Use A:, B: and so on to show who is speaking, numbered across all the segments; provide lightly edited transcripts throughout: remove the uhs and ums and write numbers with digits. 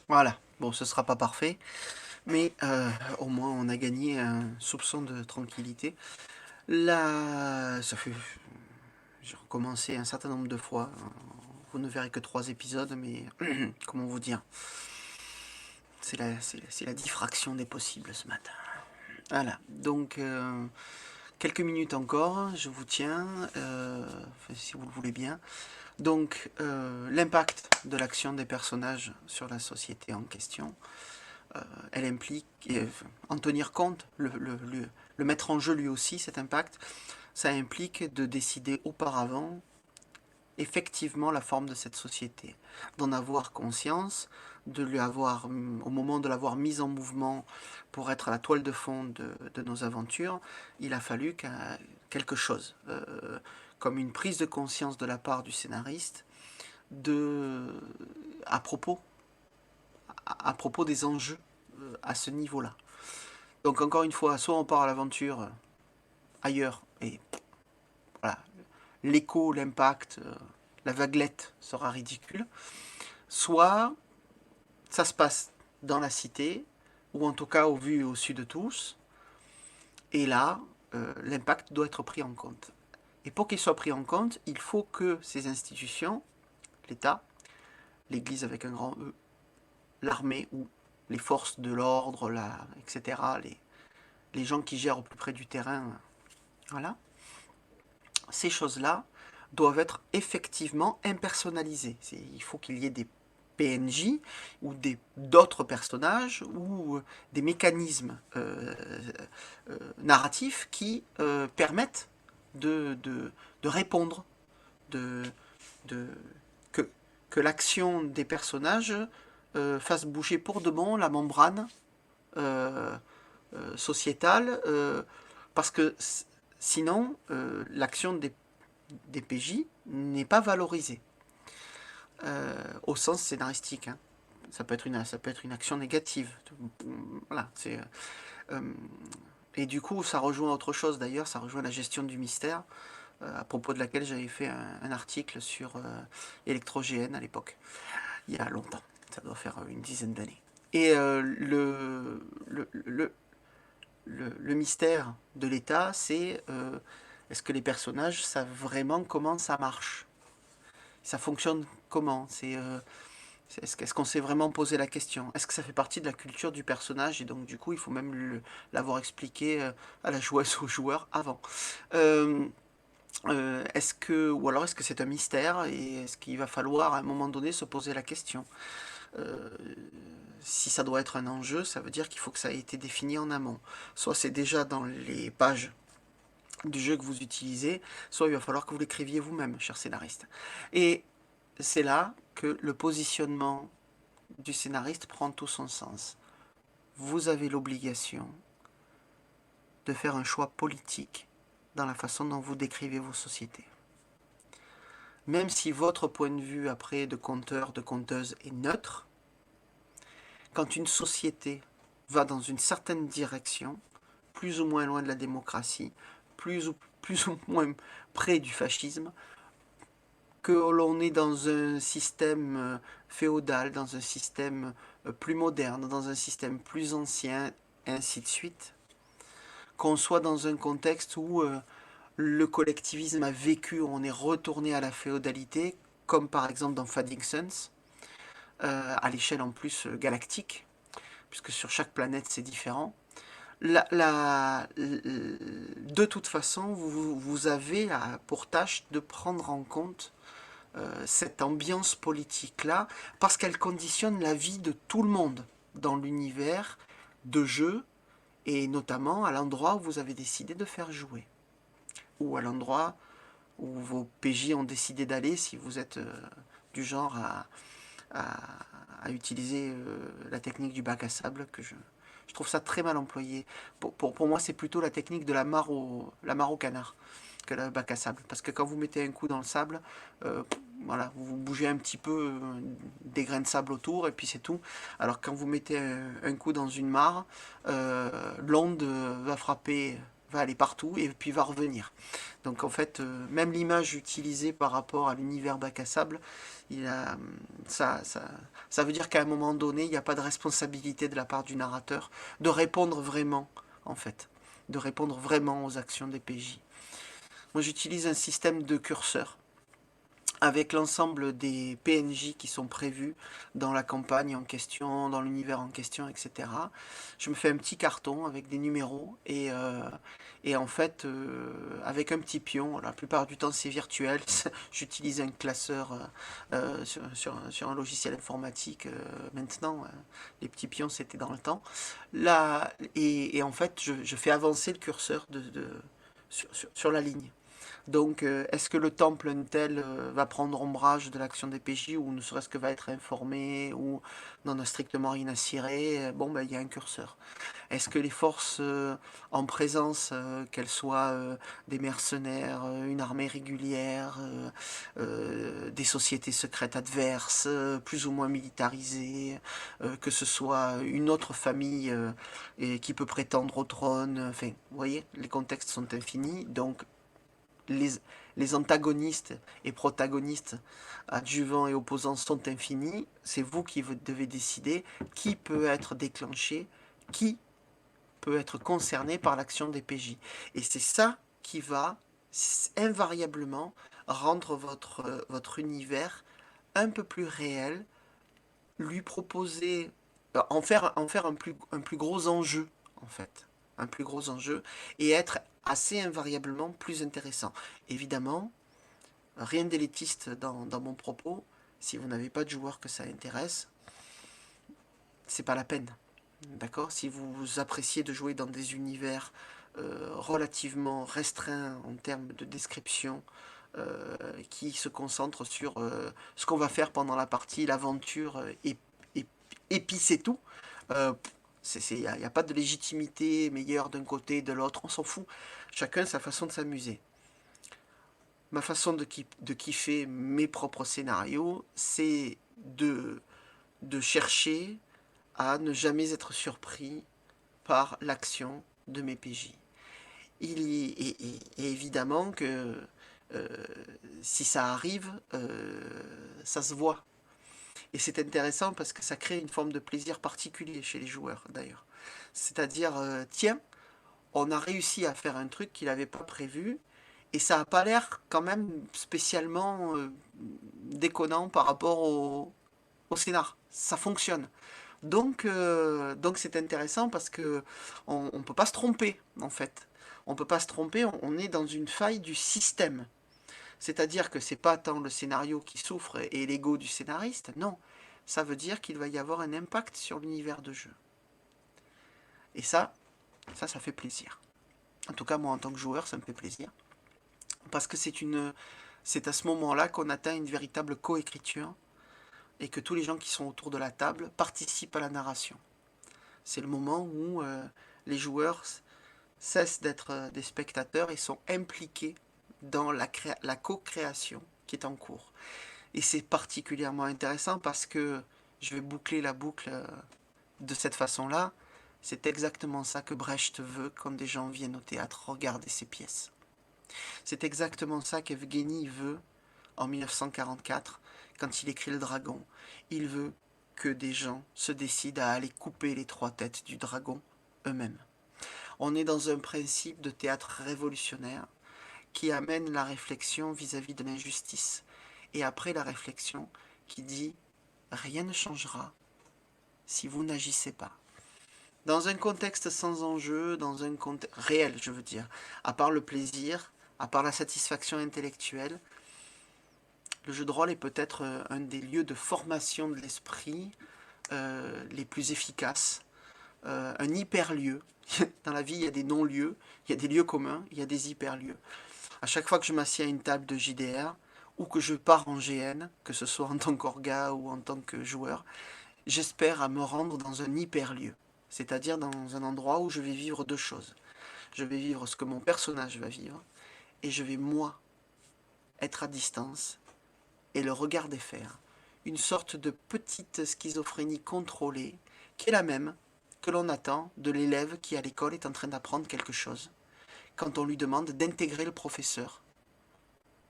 A: Voilà, bon, ce sera pas parfait, mais au moins on a gagné un soupçon de tranquillité. Là, ça fait... J'ai recommencé un certain nombre de fois. Vous ne verrez que 3 épisodes, mais comment vous dire? C'est la diffraction des possibles ce matin. Voilà, donc quelques minutes encore, je vous tiens, enfin, si vous le voulez bien. Donc, l'impact de l'action des personnages sur la société en question, elle implique, en tenir compte, le mettre en jeu lui aussi, cet impact, ça implique de décider auparavant effectivement la forme de cette société, d'en avoir conscience, de lui avoir, au moment de l'avoir mise en mouvement pour être à la toile de fond de nos aventures, il a fallu quelque chose, comme une prise de conscience de la part du scénariste, de, à propos, à propos des enjeux à ce niveau-là. Donc encore une fois, soit on part à l'aventure ailleurs et voilà, l'écho, l'impact, la vaguelette sera ridicule, soit ça se passe dans la cité, ou en tout cas au vu et au su de tous, et là, l'impact doit être pris en compte. Et pour qu'il soit pris en compte, il faut que ces institutions, l'État, l'Église avec un grand E, l'armée ou les forces de l'ordre, etc., les gens qui gèrent au plus près du terrain, voilà, ces choses-là doivent être effectivement impersonnalisées. Il faut qu'il y ait des PNJ ou d'autres personnages ou des mécanismes narratifs qui permettent de répondre, de, de, que, que l'action des personnages fasse bouger pour de bon la membrane euh, sociétale, parce que sinon l'action des PJ n'est pas valorisée au sens scénaristique. Hein. Ça peut être une action négative. Voilà, et du coup, ça rejoint autre chose d'ailleurs, ça rejoint la gestion du mystère, à propos de laquelle j'avais fait un article sur Electro-GN à l'époque, il y a longtemps, ça doit faire une dizaine d'années. Et le mystère de l'État, c'est est-ce que les personnages savent vraiment comment ça marche? Ça fonctionne comment? Est-ce qu'on s'est vraiment posé la question? Est-ce que ça fait partie de la culture du personnage? Et donc, du coup, il faut même l'avoir expliqué à la joueuse, au joueur avant. Euh, ou alors est-ce que c'est un mystère et est-ce qu'il va falloir à un moment donné se poser la question? Euh, Si ça doit être un enjeu, ça veut dire qu'il faut que ça ait été défini en amont. Soit c'est déjà dans les pages du jeu que vous utilisez, soit il va falloir que vous l'écriviez vous-même, cher scénariste. Et c'est là que le positionnement du scénariste prend tout son sens. Vous avez l'obligation de faire un choix politique dans la façon dont vous décrivez vos sociétés. Même si votre point de vue après de conteur, de conteuse est neutre, quand une société va dans une certaine direction, plus ou moins loin de la démocratie, plus ou moins près du fascisme, que l'on est dans un système féodal, dans un système plus moderne, dans un système plus ancien, et ainsi de suite, qu'on soit dans un contexte où le collectivisme a vécu, où on est retourné à la féodalité, comme par exemple dans Fading Suns, à l'échelle en plus galactique, puisque sur chaque planète c'est différent. De toute façon, vous avez pour tâche de prendre en compte cette ambiance politique-là, parce qu'elle conditionne la vie de tout le monde dans l'univers de jeu, et notamment à l'endroit où vous avez décidé de faire jouer, ou à l'endroit où vos PJ ont décidé d'aller si vous êtes du genre à, à utiliser la technique du bac à sable, je trouve ça très mal employé. Pour moi, c'est plutôt la technique de la mare au canard que le bac à sable. Parce que quand vous mettez un coup dans le sable, voilà, vous bougez un petit peu des grains de sable autour et puis c'est tout. Alors quand vous mettez un coup dans une mare, l'onde va frapper va aller partout et puis va revenir. Donc en fait, même l'image utilisée par rapport à l'univers bac à sable, il a, ça veut dire qu'à un moment donné, il n'y a pas de responsabilité de la part du narrateur de répondre vraiment, en fait, de répondre vraiment aux actions des PJ. Moi, j'utilise un système de curseur avec l'ensemble des PNJ qui sont prévus dans la campagne en question, dans l'univers en question, etc. Je me fais un petit carton avec des numéros et en fait, avec un petit pion, la plupart du temps c'est virtuel, j'utilise un classeur sur un logiciel informatique maintenant, les petits pions c'était dans le temps. Là, et en fait, je fais avancer le curseur sur la ligne. Donc, est-ce que le temple tel va prendre ombrage de l'action des PJ ou ne serait-ce que va être informé ou n'en a strictement rien à cirer? Bon, ben, il y a un curseur. Est-ce que les forces en présence, qu'elles soient des mercenaires, une armée régulière, des sociétés secrètes adverses, plus ou moins militarisées, que ce soit une autre famille et qui peut prétendre au trône, enfin, vous voyez, les contextes sont infinis, donc les, les antagonistes et protagonistes, adjuvants et opposants sont infinis, c'est vous qui devez décider qui peut être déclenché, qui peut être concerné par l'action des PJ. Et c'est ça qui va invariablement rendre votre univers un peu plus réel, lui proposer, en faire un plus gros enjeu, en fait. Un plus gros enjeu, et être assez invariablement plus intéressant. Évidemment, rien d'élitiste dans mon propos. Si vous n'avez pas de joueurs que ça intéresse, c'est pas la peine. D'accord? Si vous appréciez de jouer dans des univers relativement restreints en termes de description, qui se concentrent sur ce qu'on va faire pendant la partie, l'aventure, et puis c'est tout. Il n'y a pas de légitimité meilleure d'un côté, de l'autre, on s'en fout. Chacun sa façon de s'amuser. Ma façon de kiffer mes propres scénarios, c'est de chercher à ne jamais être surpris par l'action de mes PJ. Et évidemment que euh, si ça arrive, ça se voit. Et c'est intéressant parce que ça crée une forme de plaisir particulier chez les joueurs d'ailleurs. C'est-à-dire, tiens, on a réussi à faire un truc qu'il n'avait pas prévu, et ça n'a pas l'air quand même spécialement déconnant par rapport au scénar. Ça fonctionne. Donc c'est intéressant parce que on peut pas se tromper en fait. On peut pas se tromper, on est dans une faille du système. C'est-à-dire que c'est pas tant le scénario qui souffre et l'ego du scénariste, non. Ça veut dire qu'il va y avoir un impact sur l'univers de jeu. Et ça fait plaisir. En tout cas, moi en tant que joueur, ça me fait plaisir. Parce que c'est à ce moment-là qu'on atteint une véritable coécriture et que tous les gens qui sont autour de la table participent à la narration. C'est le moment où les joueurs cessent d'être des spectateurs et sont impliqués dans la co-création qui est en cours. Et c'est particulièrement intéressant parce que je vais boucler la boucle de cette façon-là. C'est exactement ça que Brecht veut quand des gens viennent au théâtre regarder ses pièces. C'est exactement ça qu'Evgeny veut en 1944 quand il écrit Le Dragon. Il veut que des gens se décident à aller couper les 3 têtes du dragon eux-mêmes. On est dans un principe de théâtre révolutionnaire qui amène la réflexion vis-à-vis de l'injustice. Et après la réflexion qui dit « Rien ne changera si vous n'agissez pas ». Dans un contexte sans enjeu, dans un contexte réel, je veux dire, à part le plaisir, à part la satisfaction intellectuelle, le jeu de rôle est peut-être un des lieux de formation de l'esprit les plus efficaces, un hyperlieu. Dans la vie, il y a des non-lieux, il y a des lieux communs, il y a des hyperlieux. À chaque fois que je m'assieds à une table de JDR, ou que je pars en GN, que ce soit en tant qu'orga ou en tant que joueur, j'espère à me rendre dans un hyperlieu, c'est-à-dire dans un endroit où je vais vivre 2 choses. Je vais vivre ce que mon personnage va vivre, et je vais, moi, être à distance et le regarder faire. Une sorte de petite schizophrénie contrôlée, qui est la même que l'on attend de l'élève qui à l'école est en train d'apprendre quelque chose, quand on lui demande d'intégrer le professeur,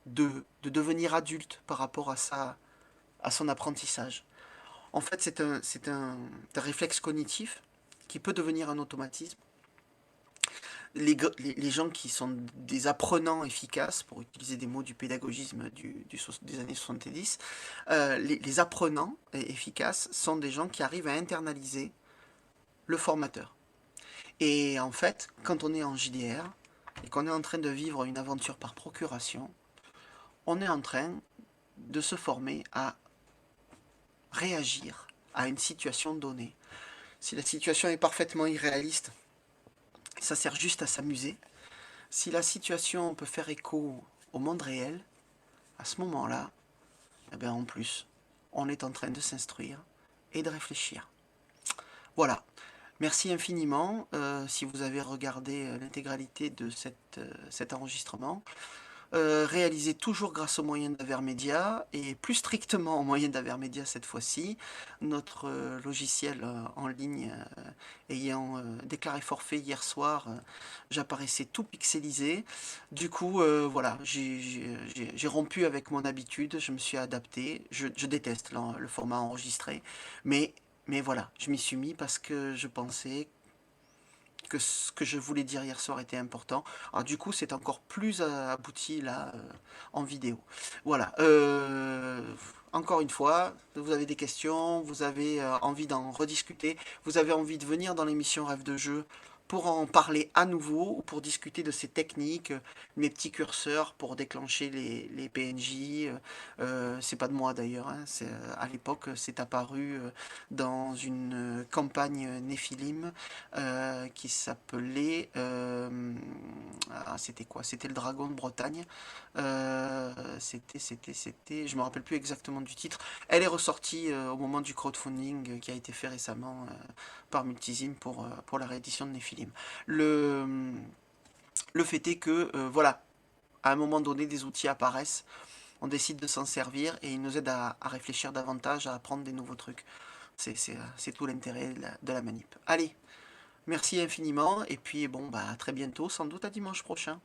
A: de devenir adulte par rapport à son apprentissage. En fait, c'est un réflexe cognitif qui peut devenir un automatisme. Les gens qui sont des apprenants efficaces, pour utiliser des mots du pédagogisme des années 70, les apprenants efficaces sont des gens qui arrivent à internaliser le formateur. Et en fait, quand on est en JDR et qu'on est en train de vivre une aventure par procuration, on est en train de se former à réagir à une situation donnée. Si la situation est parfaitement irréaliste, ça sert juste à s'amuser. Si la situation peut faire écho au monde réel, à ce moment-là, eh bien en plus, on est en train de s'instruire et de réfléchir. Voilà. Merci infiniment si vous avez regardé l'intégralité de cet enregistrement. Réalisé toujours grâce aux moyens d'Avermedia et plus strictement aux moyens d'Avermedia cette fois-ci, notre logiciel en ligne ayant déclaré forfait hier soir, j'apparaissais tout pixelisé. Du coup, voilà, j'ai rompu avec mon habitude, je me suis adapté. Je déteste le format enregistré, mais voilà, je m'y suis mis parce que je pensais que ce que je voulais dire hier soir était important. Alors du coup, c'est encore plus abouti là en vidéo. Voilà. Encore une fois, vous avez des questions, vous avez envie d'en rediscuter, vous avez envie de venir dans l'émission Rêve de jeu pour en parler à nouveau ou pour discuter de ces techniques, mes petits curseurs pour déclencher les PNJ. C'est pas de moi d'ailleurs, hein, à l'époque c'est apparu dans une campagne Néphilim qui s'appelait... c'était quoi? C'était le Dragon de Bretagne. C'était... Je me rappelle plus exactement du titre. Elle est ressortie au moment du crowdfunding qui a été fait récemment par Multisim pour la réédition de Néphilim. Le fait est que, voilà, à un moment donné, des outils apparaissent, on décide de s'en servir et ils nous aident à réfléchir davantage, à apprendre des nouveaux trucs. C'est tout l'intérêt de la manip. Allez, merci infiniment et puis bon, bah, à très bientôt, sans doute à dimanche prochain.